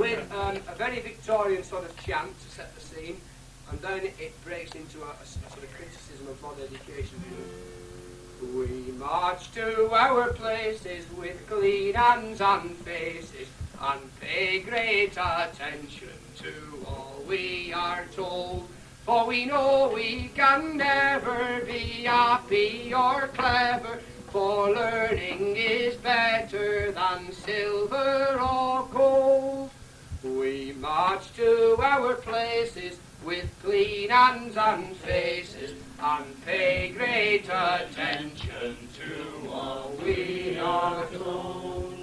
with a very Victorian sort of chant to set the scene, and then it breaks into a sort of criticism of modern education. We march to our places with clean hands and faces, and pay great attention to all we are told. For we know we can never be happy or clever, for learning is better than silver or gold. We march to our places with clean hands and faces, and pay great attention to all we are told.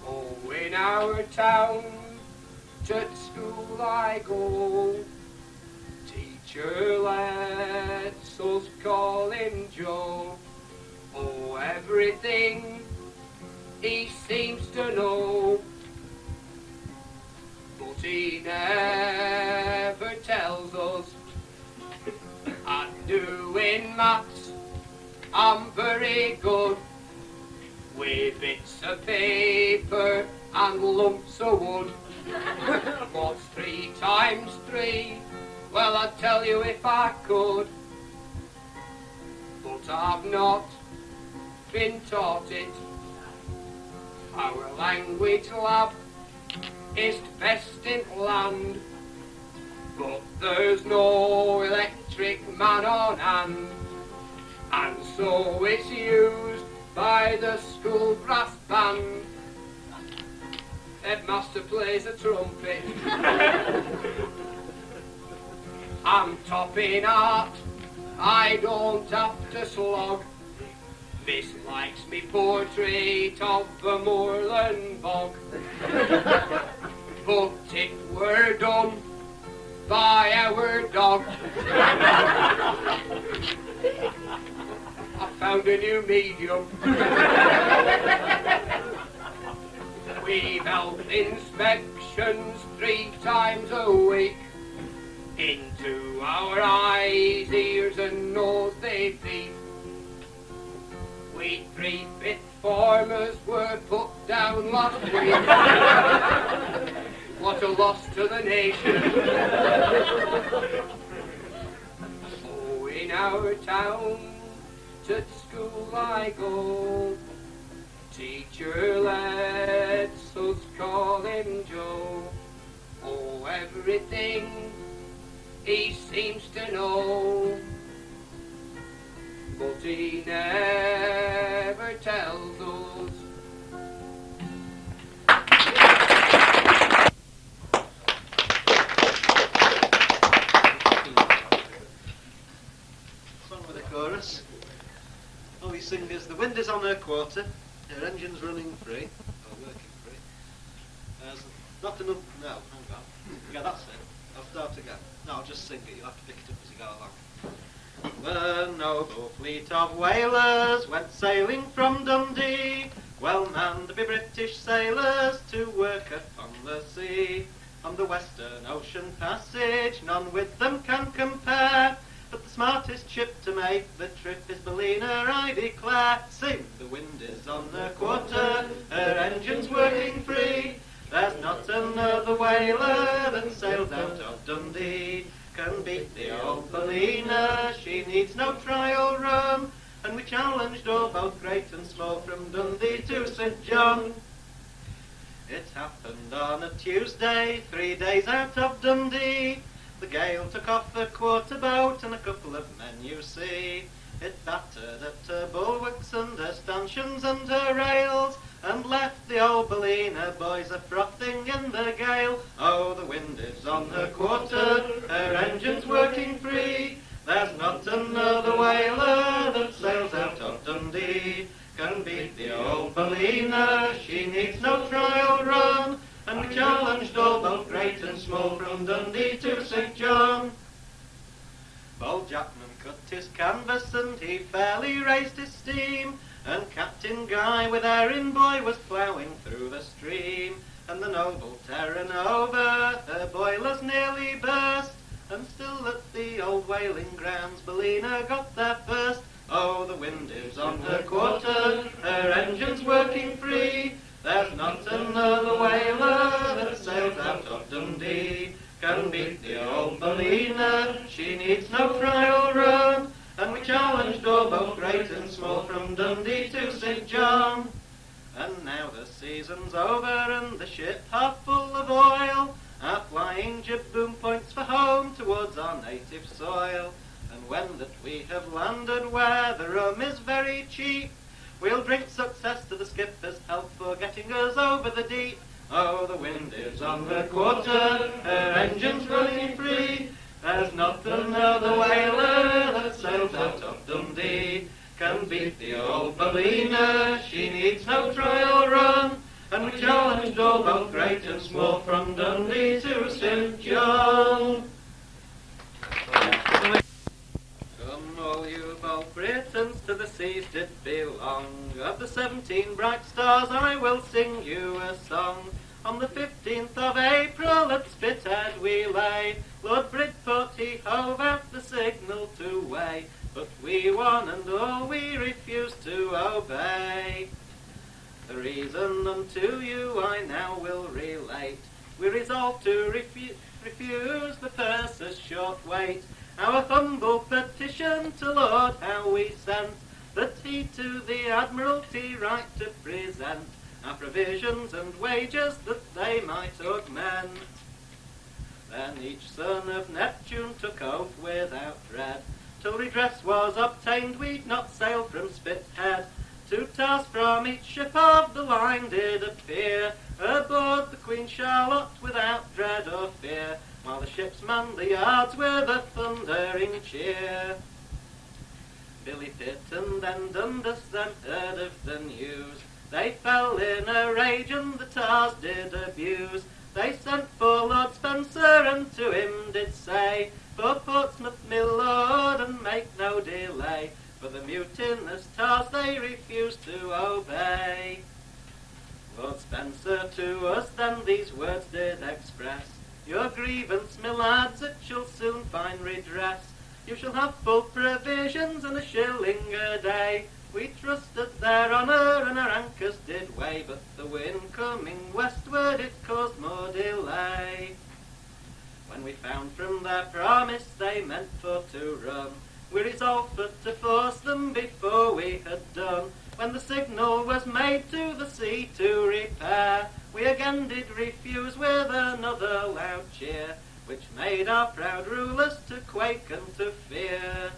Oh, in our town, to school I go, teacher lets us call him Joe. Oh, everything he seems to know, but he never tells us. At doing maths, I'm very good, with bits of paper and lumps of wood. What's 3 times 3? Well, I'd tell you if I could, but I've not been taught it. Our language lab is the best in land, but there's no electric man on hand, and so it's used by the school brass band. Headmaster plays a trumpet. I'm top in art, I don't have to slog. Miss likes me portrait of the moorland bog. But it were done by our dog. I found a new medium. We've health inspections 3 times a week. Into our eyes, ears and nose they peep. We 3/5 farmers were put down last week. What a loss to the nation. Oh, in our town, to school I go, teacher lets us call him Joe. Oh, everything he seems to know, but he never tells us. Song with a chorus. All we sing is the wind is on her quarter, her engine's running free, or working free. There's not enough. No, hang on. Yeah, that's it. I'll start again. No, I'll just sing it. You'll have to pick it up as you go along. The noble fleet of whalers went sailing from Dundee, well manned by British sailors to work upon the sea. On the Western Ocean Passage, none with them can compare, but the smartest ship to make the trip is Ballina, I declare. Sing, the wind is on her quarter, her engine's working free. There's not another whaler that sails out of Dundee can beat the old Ballina, she needs no trial run. And we challenged all, both great and small, from Dundee to St John. It happened on a Tuesday, 3 days out of Dundee. The gale took off her quarter boat and a couple of men you see. It battered at her bulwarks and her stanchions and her rails, and left the old Ballina boys a-frothing in the gale. Oh, the wind is on her quarter, her engine's working free. There's not another whaler that sails out of Dundee can beat the old Ballina, she needs no trial run. And we challenged all, both great and small, from Dundee to St John. Bold Jackman cut his canvas and he fairly raised his steam, and Captain Guy with Erin Boy was ploughing through the stream. And the noble Terra Nova, her boilers nearly burst, and still at the old whaling grounds Ballina got there first. Oh, the wind is on her quarter, her engine's working free. There's not another whaler that sails out of Dundee can beat the old Ballina. She needs no trial run, and we challenged all both great and small from Dundee to St. John. And now the season's over and the ship half full of oil, our flying jib-boom points for home towards our native soil. And when that we have landed where the rum is very cheap, we'll drink success to the skipper's health for getting us over the deep. Oh, the wind is on the quarter, her engine's running free. There's not another whaler that sails out of Dundee can beat the old Ballina. She needs no trial run, and we challenged all both great and small from Dundee to St. John. Come all you bold Britons, to the seas did belong. Of the 17 bright stars I will sing you a song. On the 15th of April at Spithead we lay. Lord Bridport he hove out the signal to weigh, but we one and all we refused to obey. The reason unto you I now will relate. We resolved to refuse the purser's short weight. Our humble petition to Lord Howe we sent, that he to the Admiralty write to present our provisions and wages that they might augment. Then each son of Neptune took oath without dread, till redress was obtained we'd not sail from Spithead. 2 tars from each ship of the line did appear aboard the Queen Charlotte without dread or fear, while the ships manned the yards with a thundering cheer. Billy Pitt and then Dundas them heard of the news. They fell in a rage and the tars did abuse. They sent for Lord Spencer and to him did say, for Portsmouth, my lord, and make no delay. For the mutinous tars they refused to obey. Lord Spencer to us then these words did express, your grievance, my lads, it shall soon find redress. You shall have full provisions and a shilling a day. We trusted their honour and our anchors did weigh, but the wind coming westward it caused more delay. When we found from their promise they meant for to run, we resolved but to force them before we had done. When the signal was made to the sea to repair, we again did refuse with another loud cheer, which made our proud rulers to quake and to fear.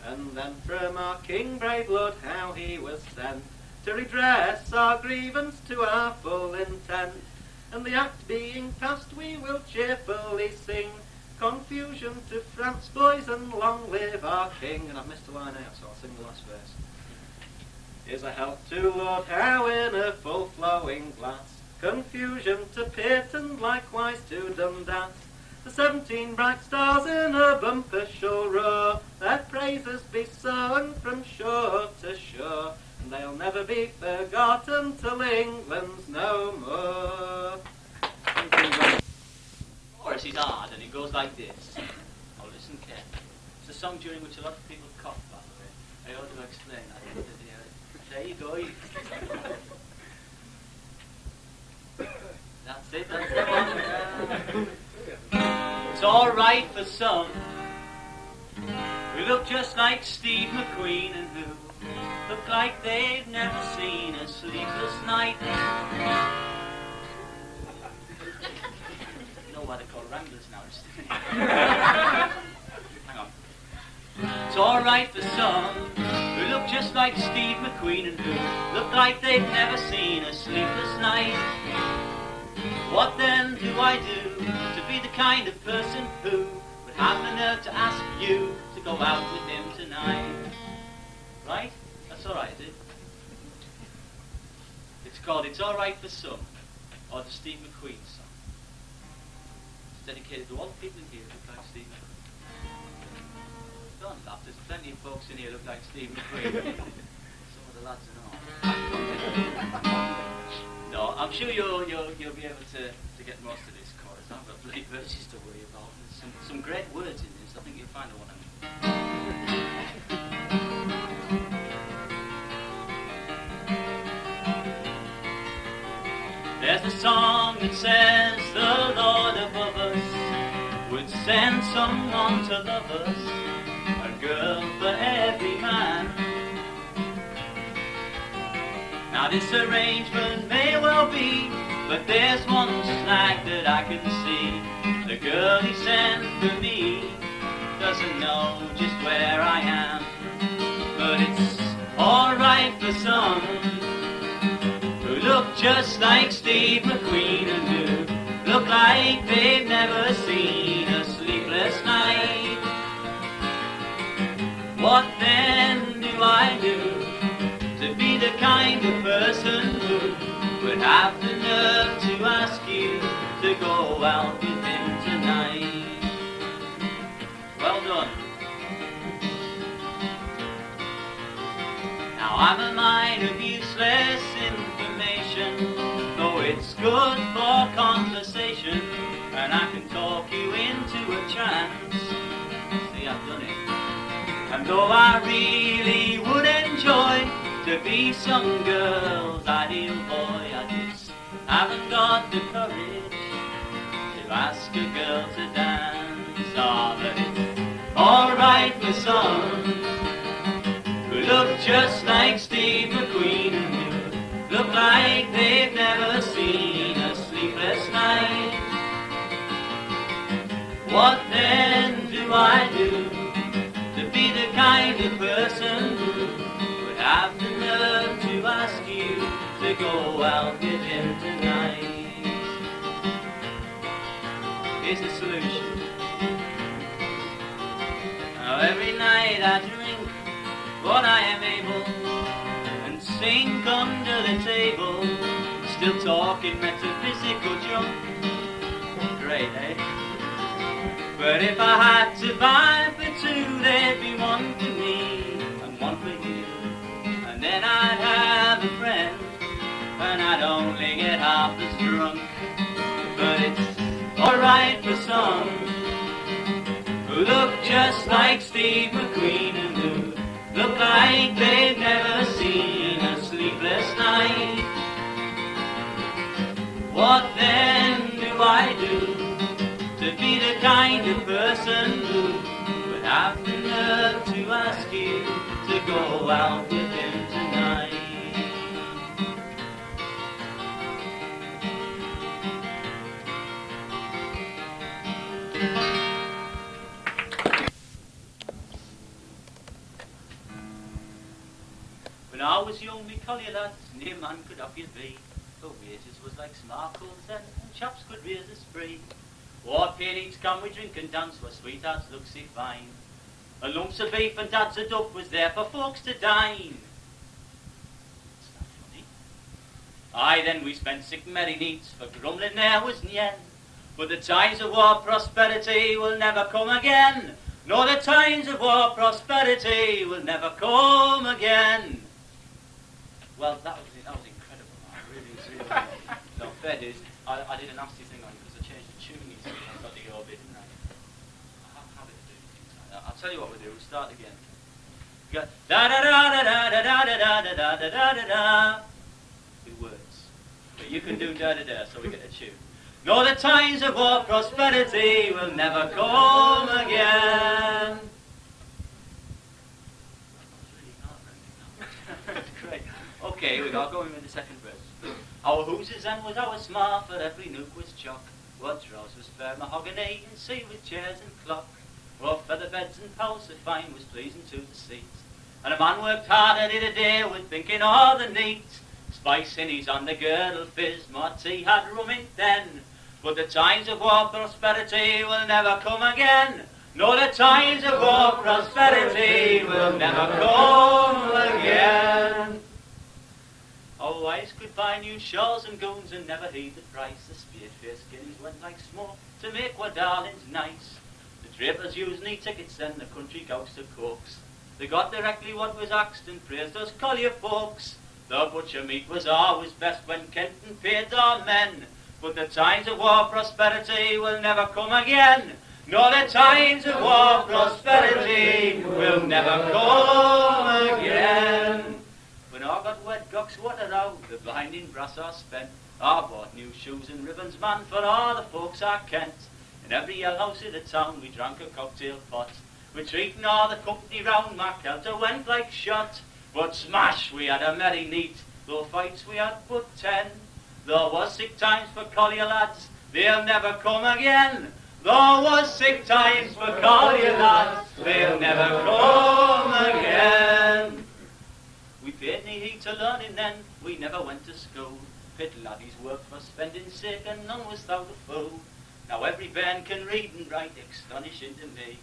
And then from our king brave Lord Howe he was sent, to redress our grievance to our full intent. And the act being passed we will cheerfully sing, confusion to France, boys, and long live our king. And I've missed a line out, so I'll sing the last verse. Here's a health to Lord Howe in a full flowing glass, confusion to Pitt and likewise to Dundas. The 17 bright stars in a bumper shall roar, their praises be sung from shore to shore, and they'll never be forgotten till England's no more. Chorus is hard and it goes like this. Oh, listen carefully. It's a song during which a lot of people cough, by the way. I ought to explain that. There you go. That's it, that's the one. It's alright for some. We look just like Steve McQueen and who look like they've never seen a sleepless night. You know why they're called Ramblers now. Hang on. It's alright for some who look just like Steve McQueen and who look like they've never seen a sleepless night. What then do I do to be the kind of person who would have the nerve to ask you to go out with him tonight? Right? That's alright, is it? It's called It's Alright for Some, or the Steve McQueen song. It's dedicated to all the people in here who look like Steve McQueen. Don't laugh, there's plenty of folks in here who look like Steve McQueen. Some of the lads are not. No, I'm sure you'll be able to get most of this chorus. I've got bloody verses to worry about. There's some great words in this. I think you'll find the one I mean. There's a song that says the Lord above us would send someone to love us, a girl for every man. Now this arrangement may well be, but there's one snag that I can see. The girl he sent for me doesn't know just where I am. But it's alright for some who look just like Steve McQueen and who look like they've never seen a sleepless night. What then do I do to be the kind of person who would have the nerve to ask you to go out with him tonight? Well done. Now I'm a mine of useless information, though it's good for conversation, and I can talk you into a trance. See, I've done it. And though I really would enjoy to be some girl's ideal boy, I just haven't got the courage to ask a girl to dance. Ah, but it's alright for some who look just like Steve McQueen and who look like they've never seen a sleepless night. What then do I do to be the kind of person who would have the nerve to ask you to go out with him tonight? Here's the solution. Now every night I drink what I am able and sink under the table, still talking metaphysical junk. Great, eh? But if I had to buy for two, there'd be one for me and one for you, and then I'd have a friend and I'd only get half as drunk. But it's alright for some who look just like Steve McQueen and who look like they've never seen a sleepless night. What then do I do to be the kind of person who would have the nerve to ask you to go out with him tonight? When I was young, me collier lads, near man could off you be, for wages was like smartphones then, and chaps could raise a spree. What pain each come we drink and dance, where sweethearts look so fine, and lumps of beef and dads of duck was there for folks to dine. It's not funny. Aye, then we spent sick merry nights, for grumbling there was none. But the times of war prosperity will never come again. No, the times of war prosperity will never come again. Well, that was incredible. I really. No, fair dues. I did a nasty thing on it because I changed the tuning to I got the orbit, didn't I? How did I do things like that? I'll tell you what we'll do. We'll start again. Go da da da da da da da da da da da da da da. With words. But you can do da da da, so we get a tune. No, the times of war prosperity will never come again. Great. Okay, here we go. I'll go in with the second verse. Our houses then was our smart, for every nook was chalk. What drawers was fair mahogany, and sea with chairs and clock. Rough feather beds and poles that fine was pleasing to the seats. And a man worked hard at it a day with thinking all the neat. Spice hinnies on the girdle fizz, more tea had rum in then. But the times of war prosperity will never come again. No, the times of war prosperity will never come again. Our wives could buy new shawls and gowns and never heed the price. The spade-faced guineas went like smoke to make our darlings nice. The drapers used neat tickets then, the country ghosts of cokes. They got directly what was axed and praised us collier folks. The butcher meat was always best when Kenton paid our men. But the times of war prosperity will never come again. No, the times of war prosperity will never come again. When all got wet, gocks water out, the blinding brass are spent. I bought new shoes and ribbons, man, for all the folks I kent. In every alehouse in the town we drank a cocktail pot. We treating all the company round, my kelter went like shot. But smash, we had a merry neat, though fights we had but 10. There was sick times for collier lads, they'll never come again. There was sick times for collier lads, they'll never come again. We paid nae heed to learning then, we never went to school. Pit laddies worked for spending sick and none was without a fool. Now every bairn can read and write, astonishing to me.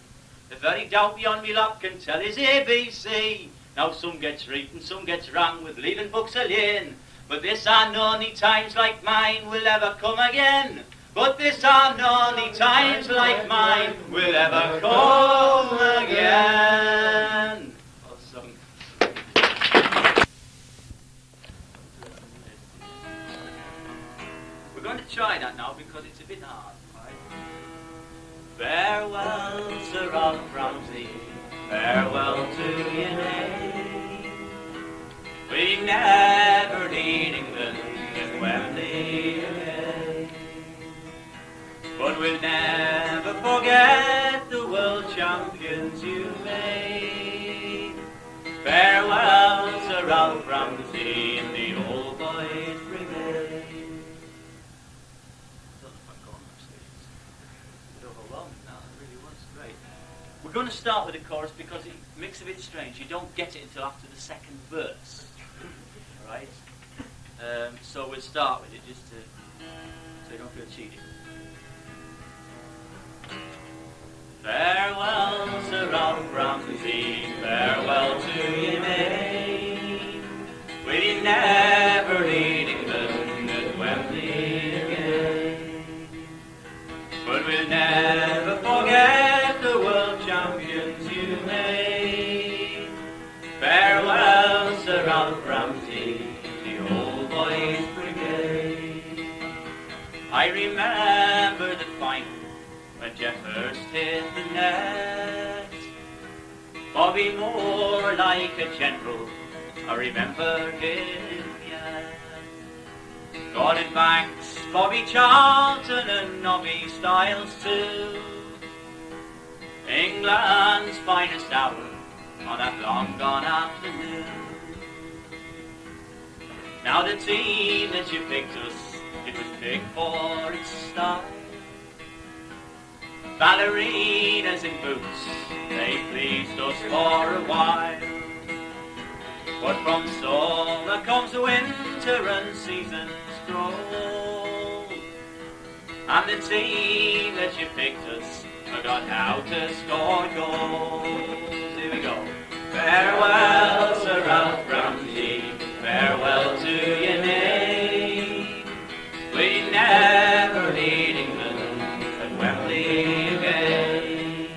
The very doubt beyond me lot can tell his ABC. Now some gets right and some gets wrong with leaving books alone. But this are none times like mine will ever come again. But this are none times like mine will ever come again. Well sung. We're going to try that now because it's a bit hard, right? Farewell, Sir Ralph Ramsey, farewell to you, nay. We never need England in Wembley again. But we'll never forget the world champions you made. Farewell, Sir Ralph Ramsey and the old boys brigade. We're going to start with the chorus because it makes it a bit strange. You don't get it until after the second verse. Alright? So we'll start with it just to so you don't feel cheated. Farewell, Sir Ralph Ramsey, farewell to you, nay. We never need England at Wembley again. But we'll never forget the world champions you made. Farewell, Sir Ralph Ramsey, the old boys brigade. I remember the final when Jeff first hit the net. Bobby Moore like a general, I remember him yet. Gordon Banks, Bobby Charlton and Nobby Styles too. England's finest hour on that long gone afternoon. Now the team that you picked us, it was picked for its style. Ballerinas in boots, they pleased us for a while. But from summer comes winter and seasons grow. And the team that you picked us forgot how to score goals. Here we go. Farewell, Sir Ralph Ramsey, farewell to your name. We never need England at Wembley again.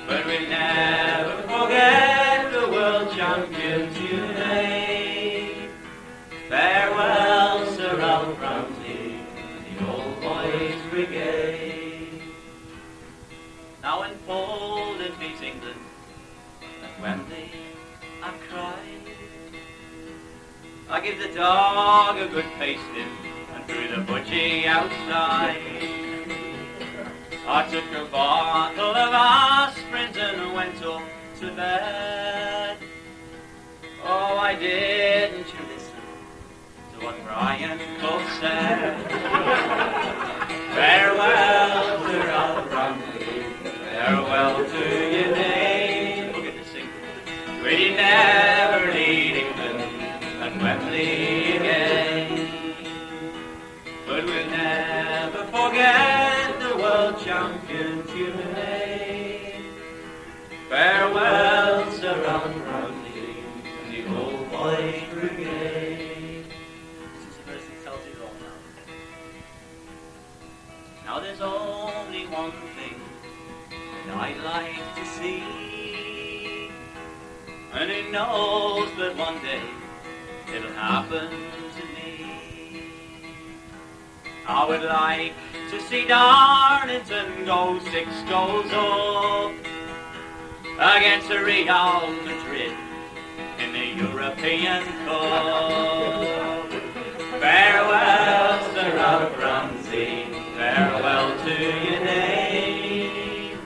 But we never forget the world champions you made. Farewell, Sir Ralph Ramsey, the old boys brigade. Now when Poland beats England at Wembley, I cry. I give the dog a good pasting and threw the budgie outside. I took a bottle of aspirin and went up to bed. Oh, I didn't you listen to what Brian Clough said? Farewell to Ralph Ramsey, farewell to your name. We'll get to sing. We never need England at Wembley again. But we'll never forget the world champions you made. Farewell, Sir Ralph Ramsey, and the old boys brigade. This is the verse that tells it all now. Now there's only one thing that I'd like to see, and it knows that one day it'll happen to me. I would like to see Darlington go 6 goals up against Real Madrid in the European Cup. Farewell, Sir Ralph Ramsey, farewell to your name.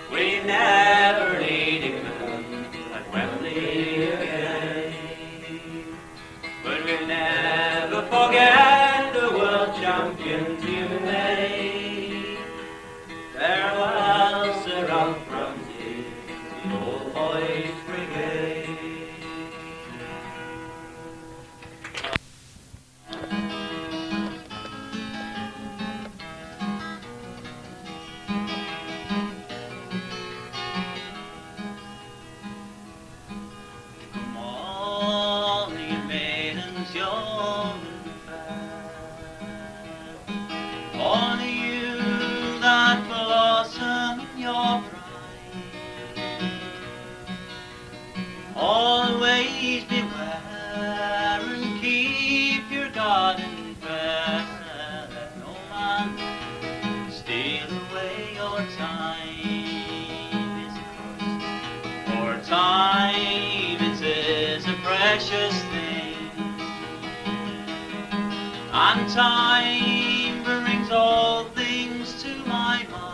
We never need England at Wembley again, but we'll never forget the world champions you made. Farewell, Sir Ralph Ramsey, the old boys brigade. Come all ye maidens young and fair, all you that blossom in your pride, always beware and keep your garden fair. Let no man steal away your time. It's a curse, for time it is a precious thing, and time brings all things to my mind.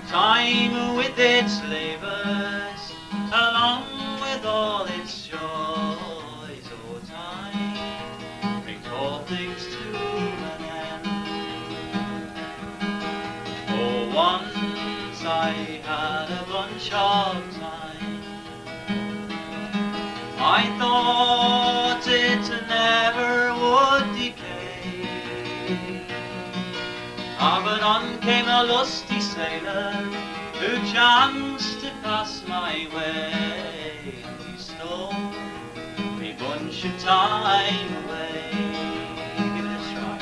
Time with its labors, along with all its joys. Oh, time brings all things to an end. Oh, once I had a bunch of time. I thought it never would decay. But on came a lusty sailor who chanced to pass my way. He stole me bunch of time away. Give it a try.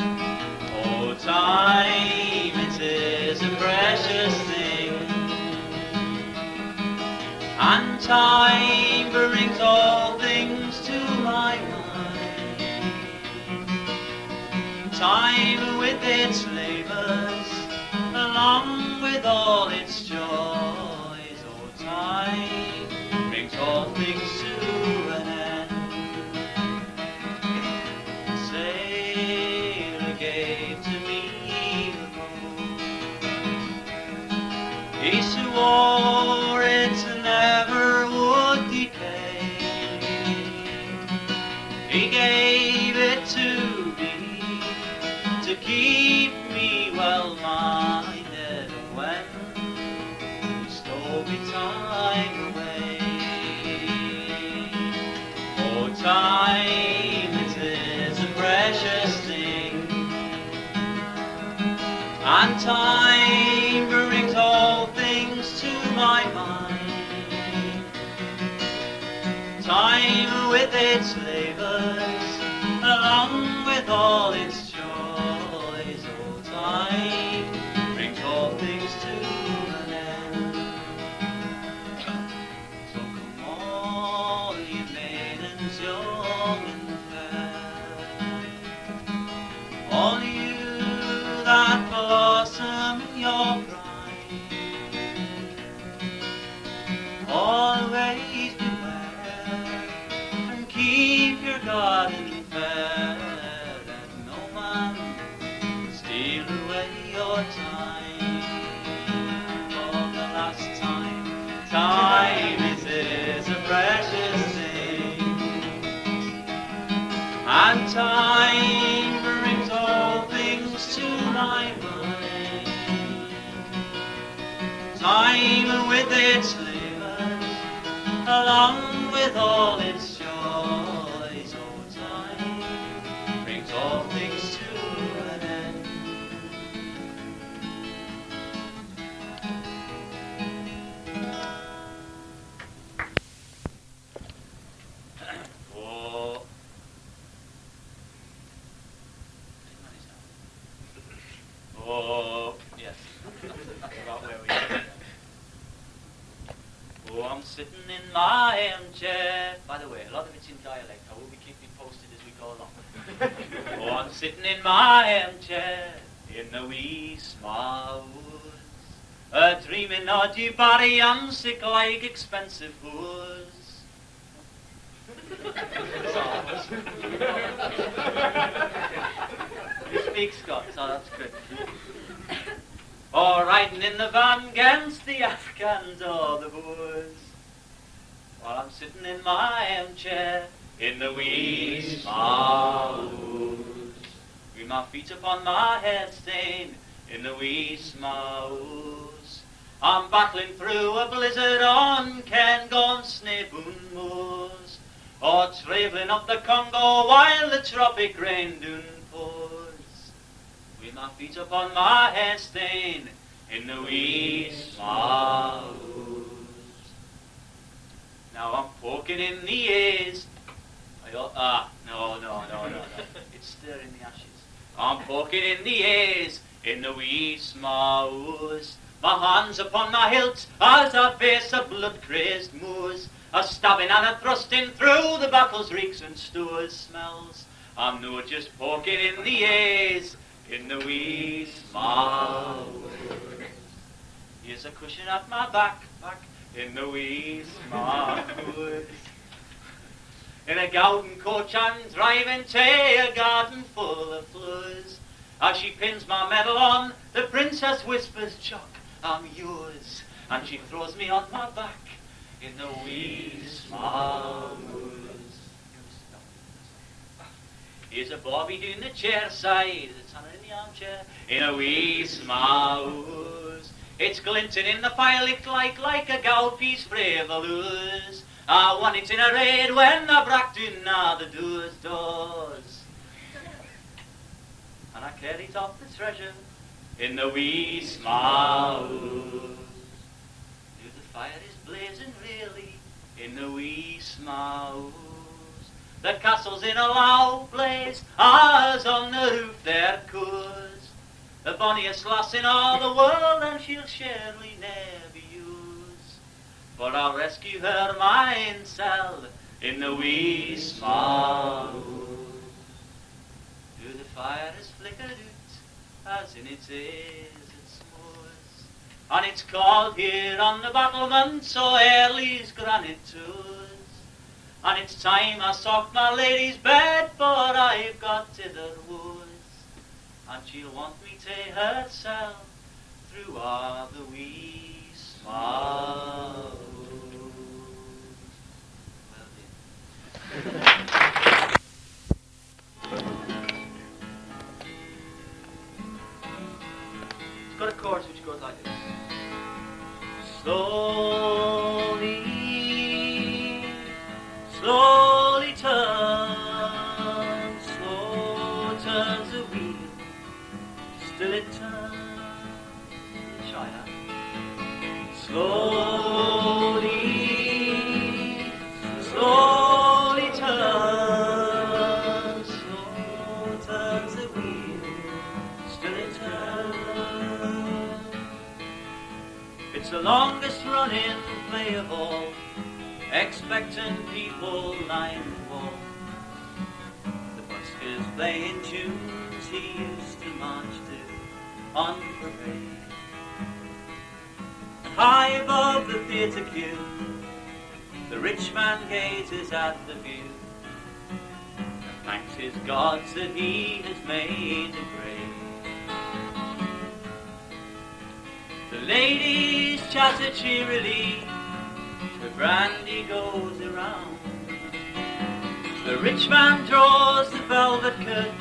Oh, time, it is a precious thing, and time brings all things to my mind. Time with its labors, along with all its joys. Oh, time brings all things to an end. The sailor gave to me the rope. He swore it never would decay. He gave it to me to keep me well-minded when he stole me time away. Oh, time, it is a precious thing, and time brings all things to my mind. Time with its labors, along with all its joys. Oh, time brings all things to an end. So come all ye maidens young and fair, all you that blossom in your pride, always beware and keep your garden fair. Let no man steal away your time. For the last time, time it is a precious thing, and time brings all things to my mind. Time with its labors, along with all its joys. Oh, time brings all things to an end. Oh. Oh, yes. That's about where we are. Oh, I'm sitting in my armchair. By the way, a lot of it's in dialect. I will be keeping posted as we go along. Oh, I'm sitting in my armchair in the wee small woods, dreaming of you body and sick like expensive woods. You speak Scots, oh that's good. Or riding in the van against the Afghans or the Boers, while I'm sitting in my armchair in the wee small woods, with my feet upon my head stain in the wee small woods. I'm battling through a blizzard on Cairngorm Snaeboon moors, or travelling up the Congo while the tropic rain doon pours, with my feet upon my head stain in the wee small woods. Now I'm poking in the ears. No. It's stirring the ashes. I'm poking in the ears in the wee small woods. My hands upon my hilts as I face a blood-crazed moors, a stabbing and a thrusting through the battle's reeks and stores smells. I'm no just poking in the ears in the wee small woods. Here's a cushion at my back in the wee small woods. In a golden coach I'm driving to a garden full of flowers. As she pins my medal on, the princess whispers, "Jock, I'm yours." And she throws me on my back in the wee small woods. Here's a bobby doing the chair side, it's on in the armchair, in a wee small woods. It's glinting in the firelight like a gold piece frae the lures. I want it in a raid when I brack down na the doors. And I carried off the treasure in the wee small woods. The fire is blazing really in the wee small woods. The castle's in a loud blaze as on the roof there coos. The bonniest lass in all the world, and she'll surely never use. For I'll rescue her mine cell in the wee small woods. Through the fire has flickered out, as in its ears it smoors. And it's called here on the battlements so early's granite tours. And it's time I socked my lady's bed, for I've got thither woods. And she'll want me to herself through all the wee small woods. Well done. It's got a chorus which goes like this. Slowly, slowly turns, slow turns the wheel. Still it turns, try that. Slowly, slowly turns, slow turns the wheel. Still it turns. It's the longest running play of all, expectant people line the wall. The buskers playing tunes he used to march to on parade. And high above the theatre queue, the rich man gazes at the view and thanks his gods that he has made a grave. The ladies chatter cheerily, the brandy goes around. The rich man draws the velvet curtain,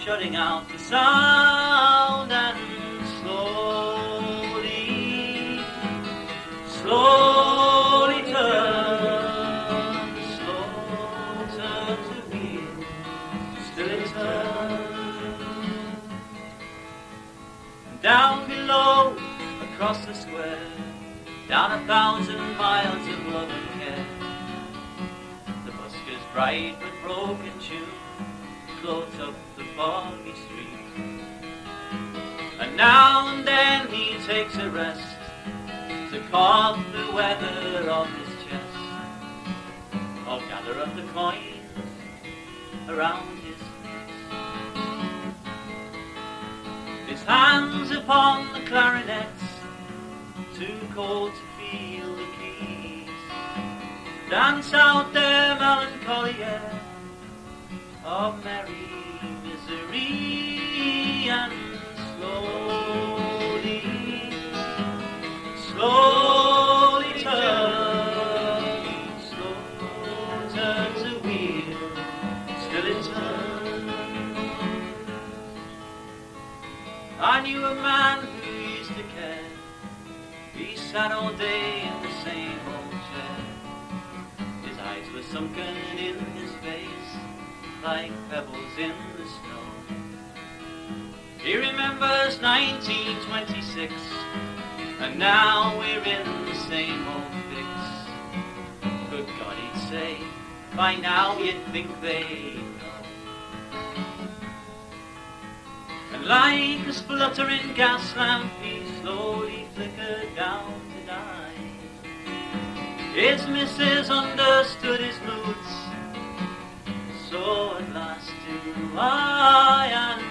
shutting out the sound, and slowly, slowly turns, slow turns the wheel, still it turns. And down below, across the square, down 1,000 miles of love and care, the buskers bright but broken tune floats up the foggy street. And now and then he takes a rest to cough the weather off his chest, or gather up the coins around his feet. His hands upon the clarinets, too cold to feel the keys. dance out their melancholy air of merry misery, and slowly, slowly turns the wheel, still it turns. I knew a man who used to care. He sat all day in the same old chair. His eyes were sunken in his face like pebbles in the snow. He remembers 1926, and now we're in the same old fix. Good God, he'd say, by now you'd think they know. And like a spluttering gas lamp, he slowly flickered down to die. His missus understood his moods, so at last do I, and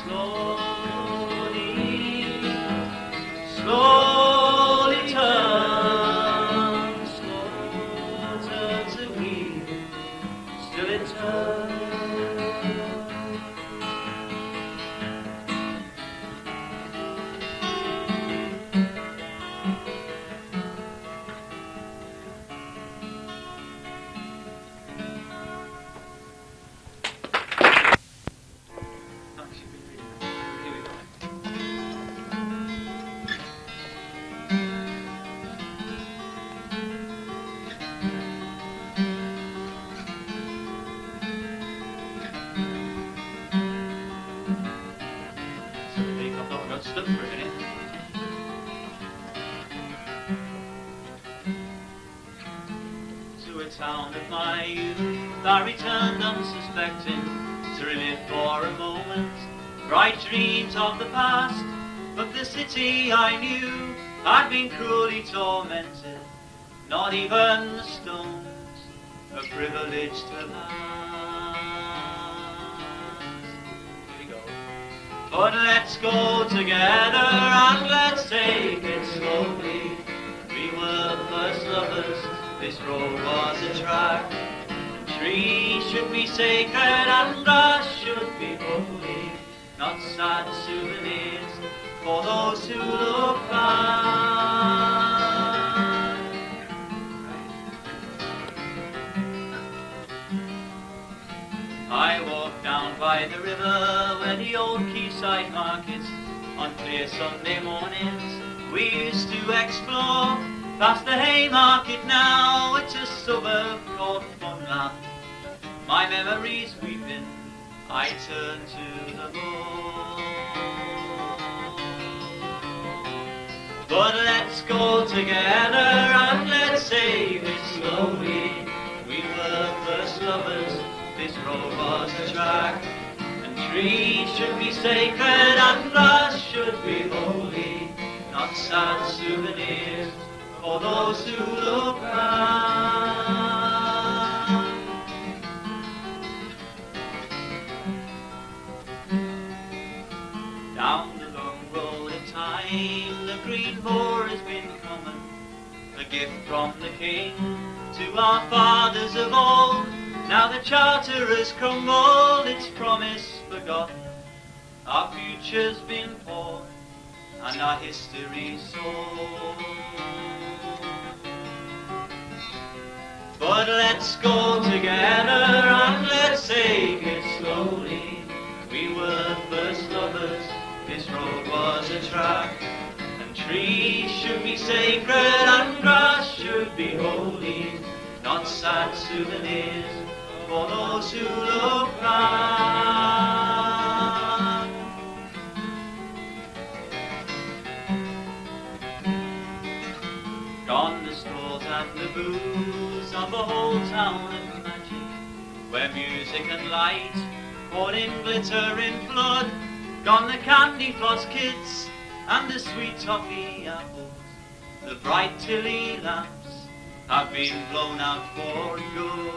slowly, slowly turns the wheel, still it turns. Stuck for a minute. To a town of my youth I returned unsuspecting, to relive for a moment bright dreams of the past. But the city I knew had been cruelly tormented, not even the stones a privilege to last. But let's go together and let's take it slowly. We were first lovers, this road was a track. Trees should be sacred and grass should be holy, not sad souvenirs for those who look back. I walked down by the river where the old quayside markets on clear Sunday mornings we used to explore. Past the Haymarket now, it's a suburb called Funland. My memories weeping, I turn to the moor. But let's go together and let's save it slowly. We were first lovers, this road was a track, and trees should be sacred and grass should be holy, not sad souvenirs for those who look back. Down the long road of time, the green moor has been coming, a gift from the King to our fathers of old. Now the charter has crumbled, its promise forgotten, our future's been poor and our history sold. But let's go together and let's take it slowly. We were first lovers, this road was a track, and trees should be sacred and grass should be holy, not sad souvenirs for those who look back. Gone the stores and the booze of a whole town of magic, where music and light poured in glitter in flood. Gone the candy floss kids and the sweet toffee apples, the bright tilly lamps have been blown out for good.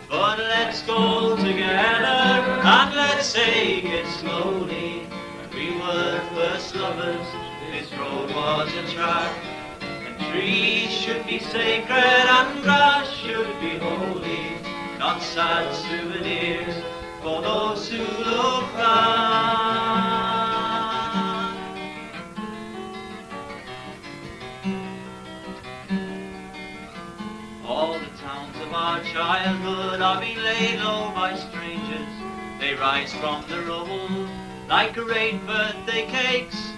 But let's go together and let's take it slowly. When we were first lovers, this road was a track, trees should be sacred and grass should be holy, not sad souvenirs for those who look back. All the towns of our childhood are being laid low by strangers. They rise from the rubble like great birthday cakes,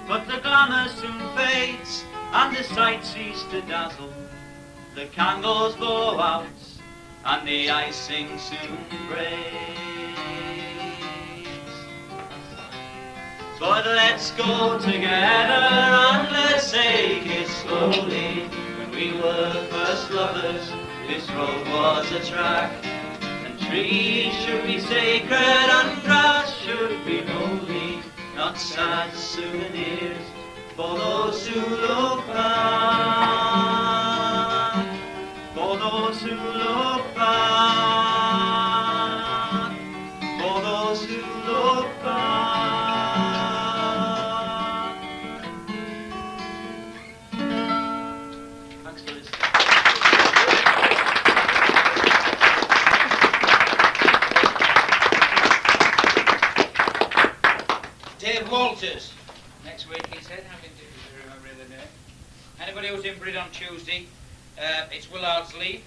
but the glamour soon fades and the sight ceases to dazzle. The candles blow out and the icing soon breaks. But let's go together and let's take it slowly. When we were first lovers, this road was a track, and trees should be sacred and grass should be holy, not sad souvenirs for those who look back, for those who look back, for those who look back. Thanks for listening. Dave Walters. Next week he said, having to remember the name. Anybody who's in Brid on Tuesday, it's Willard's Leap.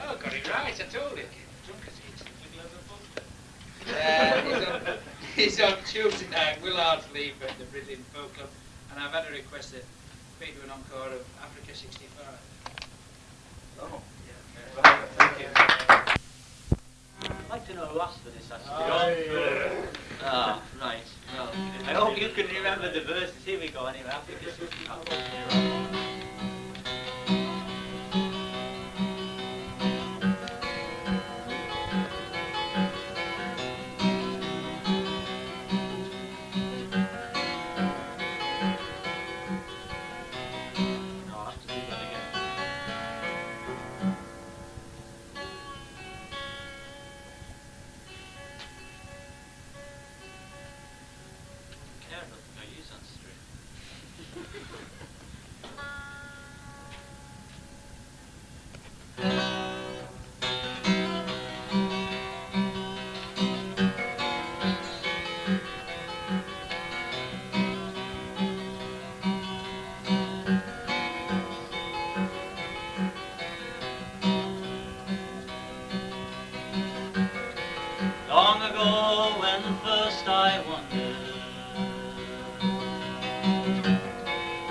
Oh, got it right, I told you. He's on Tuesday night, Willard's Leap at the Brid Folk Club, and I've had a request that we do an encore of Africa 65. Oh. Yeah. Thank you. I'd like to know who asked for this, actually. Ah, right. Well, I hope you can remember the verses. Here we go, anyway. Africa 65. No, I'll have to do that again. I don't think I use that string. Long ago, when first I wandered,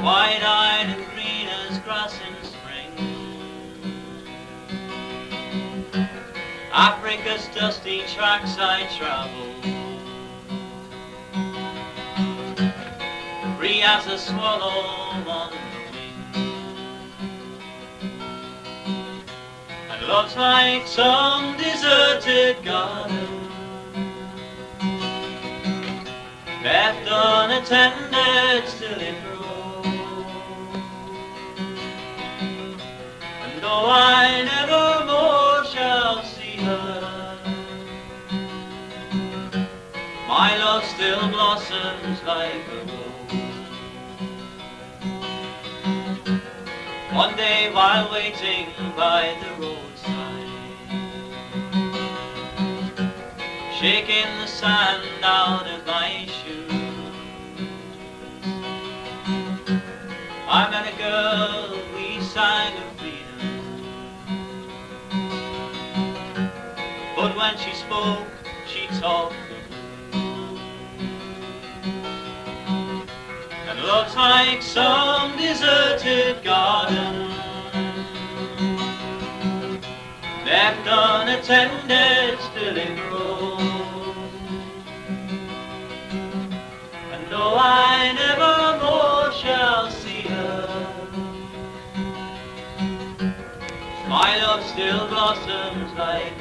wide-eyed and green as grass in spring, Africa's dusty tracks I travelled, free as a swallow on the wing. And love's like some deserted garden, left unattended, still it grows. And though I never more shall see her, my love still blossoms like a rose. One day while waiting by the roadside, shaking the sand out of my shoes, I met a girl, we sang of freedom, but when she spoke, she talked of blues. And love's like some deserted garden, left unattended, still it grows. And though I never more shall see her, my love still blossoms like